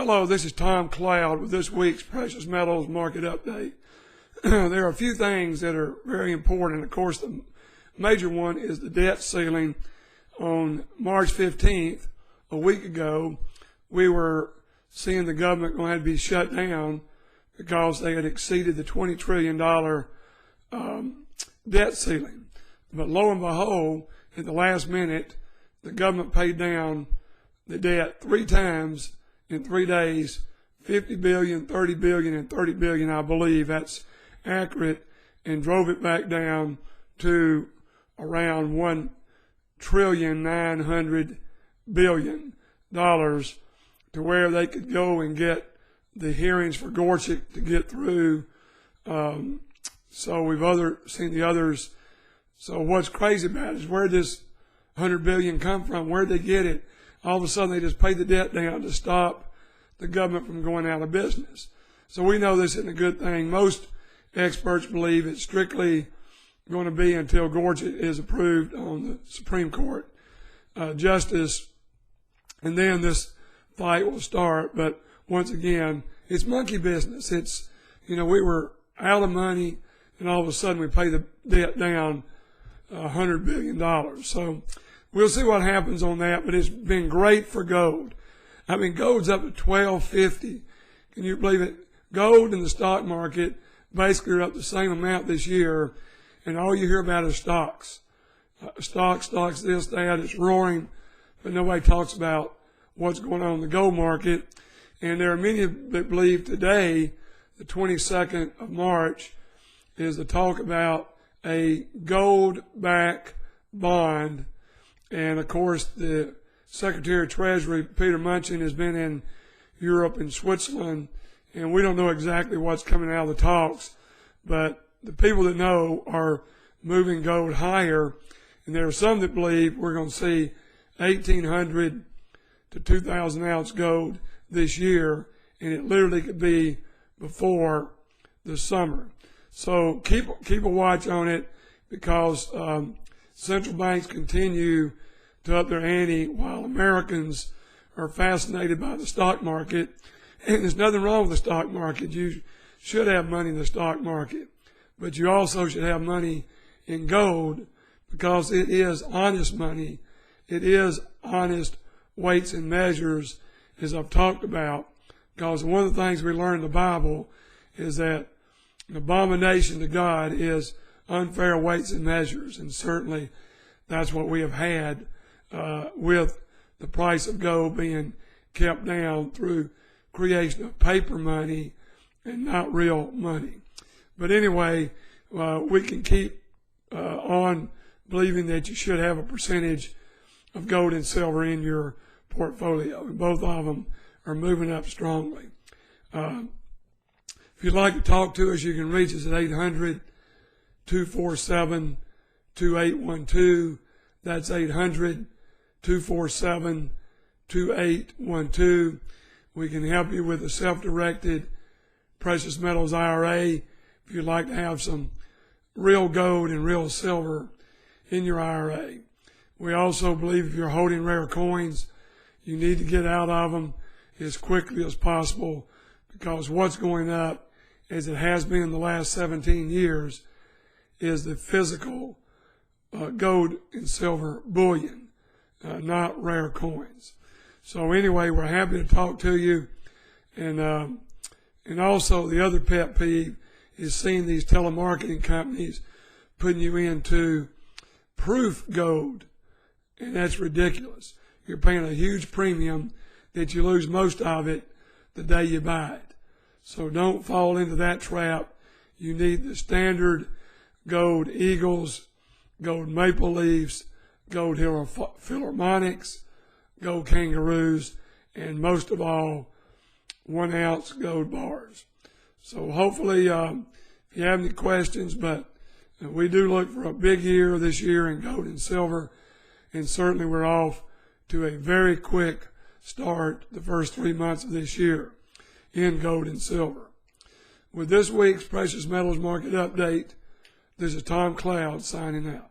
Hello, this is Tom Cloud with this week's Precious Metals Market Update. There are a few things that are very important. Of course, the major one is the debt ceiling. On March 15th, a week ago, we were seeing the government going to have to be shut down because they had exceeded the $20 trillion debt ceiling. But lo and behold, at the last minute, the government paid down the debt 3 times in 3 days, 50 billion, 30 billion, and 30 billion, I believe that's accurate, and drove it back down to around $1,900,000,000,000 to where they could go and get the hearings for Gorsuch to get through. So we've seen the others. So what's crazy about it is where this 100 billion come from? Where'd they get it? All of a sudden they just paid the debt down to stop the government from going out of business. So we know this isn't a good thing. Most experts believe it's strictly going to be until Gorsuch is approved on the Supreme Court justice, and then this fight will start. But once again, it's monkey business. It's, we were out of money, and all of a sudden we pay the debt down $100 billion. So we'll see what happens on that, but it's been great for gold. I mean, gold's up to $1,250. Can you believe it? Gold and the stock market basically are up the same amount this year, and all you hear about is stocks. Stocks, this, that, it's roaring, but nobody talks about what's going on in the gold market. And there are many that believe today, the 22nd of March, is the talk about a gold-backed bond. And of course, the Secretary of Treasury, Peter Mnuchin, has been in Europe and Switzerland, and we don't know exactly what's coming out of the talks, but the people that know are moving gold higher, and there are some that believe we're going to see 1,800 to 2,000 ounce gold this year, and it literally could be before the summer. So keep a watch on it, because central banks continue to up their ante while Americans are fascinated by the stock market. And there's nothing wrong with the stock market. You should have money in the stock market, but you also should have money in gold, because it is honest money. It is honest weights and measures, as I've talked about, because one of the things we learn in the Bible is that an abomination to God is unfair weights and measures, and certainly that's what we have had with the price of gold being kept down through creation of paper money and not real money. But anyway, we can keep on believing that you should have a percentage of gold and silver in your portfolio, and both of them are moving up strongly. If you'd like to talk to us, you can reach us at 800-247-2812. That's 800-247-2812. We can help you with a self-directed precious metals IRA if you'd like to have some real gold and real silver in your IRA. We also believe if you're holding rare coins, you need to get out of them as quickly as possible, because what's going up, as it has been in the last 17 years, is the physical gold and silver bullion, not rare coins. So anyway, we're happy to talk to you. And also the other pet peeve is seeing these telemarketing companies putting you into proof gold, and that's ridiculous. You're paying a huge premium that you lose most of it the day you buy it. So don't fall into that trap. You need the standard gold eagles, gold maple leaves, gold philharmonics, gold kangaroos, and most of all, 1 ounce gold bars. So hopefully, if you have any questions, but we do look for a big year this year in gold and silver, and certainly we're off to a very quick start the first 3 months of this year in gold and silver. With this week's Precious Metals Market Update, this is Tom Cloud signing out.